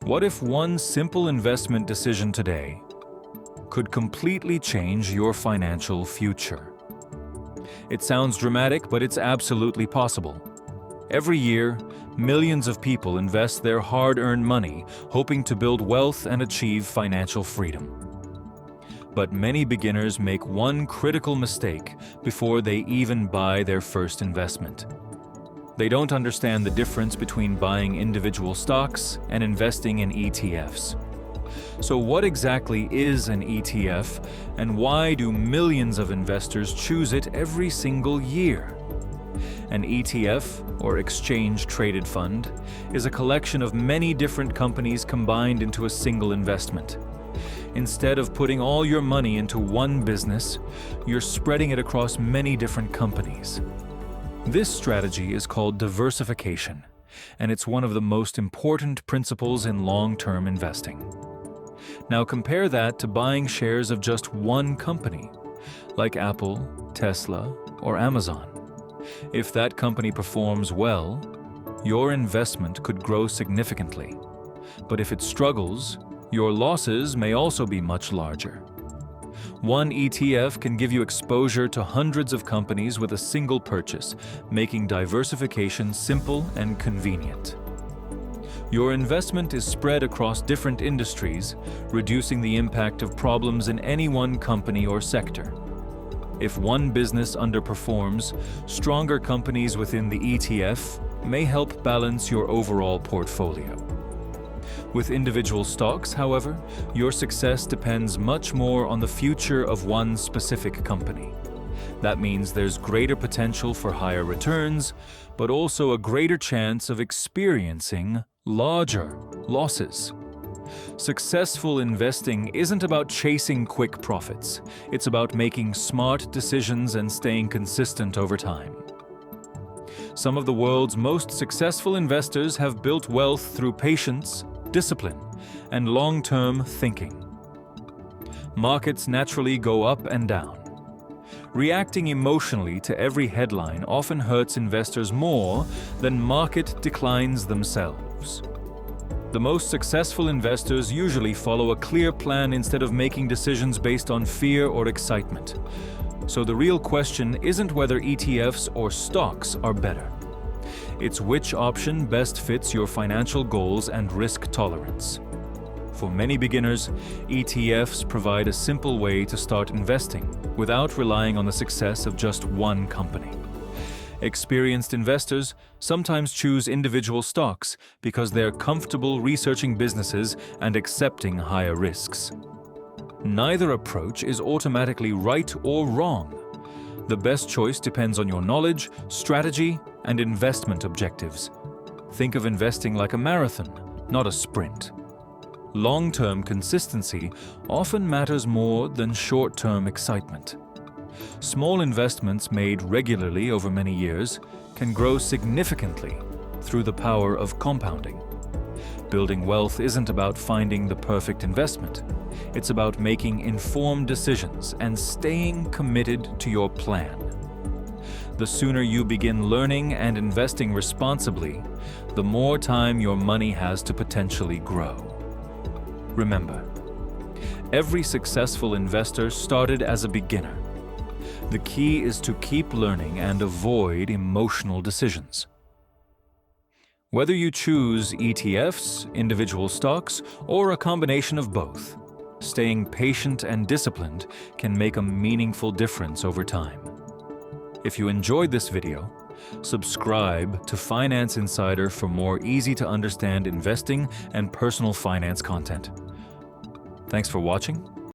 What if one simple investment decision today could completely change your financial future? It sounds dramatic, but it's absolutely possible. Every year, millions of people invest their hard-earned money, hoping to build wealth and achieve financial freedom. But many beginners make one critical mistake before they even buy their first investment. They don't understand the difference between buying individual stocks and investing in ETFs. So what exactly is an ETF, and why do millions of investors choose it every single year? An ETF, or exchange-traded fund, is a collection of many different companies combined into a single investment. Instead of putting all your money into one business, you're spreading it across many different companies. This strategy is called diversification, and it's one of the most important principles in long-term investing. Now compare that to buying shares of just one company, like Apple, Tesla, or Amazon. If that company performs well, your investment could grow significantly. But if it struggles, your losses may also be much larger. One ETF can give you exposure to hundreds of companies with a single purchase, making diversification simple and convenient. Your investment is spread across different industries, reducing the impact of problems in any one company or sector. If one business underperforms, stronger companies within the ETF may help balance your overall portfolio. With individual stocks, however, your success depends much more on the future of one specific company. That means there's greater potential for higher returns, but also a greater chance of experiencing larger losses. Successful investing isn't about chasing quick profits. It's about making smart decisions and staying consistent over time. Some of the world's most successful investors have built wealth through patience, discipline, and long-term thinking. Markets naturally go up and down. Reacting emotionally to every headline often hurts investors more than market declines themselves. The most successful investors usually follow a clear plan instead of making decisions based on fear or excitement. So the real question isn't whether ETFs or stocks are better. It's which option best fits your financial goals and risk tolerance. For many beginners, ETFs provide a simple way to start investing without relying on the success of just one company. Experienced investors sometimes choose individual stocks because they're comfortable researching businesses and accepting higher risks. Neither approach is automatically right or wrong. The best choice depends on your knowledge, strategy, and investment objectives. Think of investing like a marathon, not a sprint. Long-term consistency often matters more than short-term excitement. Small investments made regularly over many years can grow significantly through the power of compounding. Building wealth isn't about finding the perfect investment. It's about making informed decisions and staying committed to your plan. The sooner you begin learning and investing responsibly, the more time your money has to potentially grow. Remember, every successful investor started as a beginner. The key is to keep learning and avoid emotional decisions. Whether you choose ETFs, individual stocks, or a combination of both, staying patient and disciplined can make a meaningful difference over time. If you enjoyed this video, subscribe to Finance Insider for more easy-to-understand investing and personal finance content. Thanks for watching,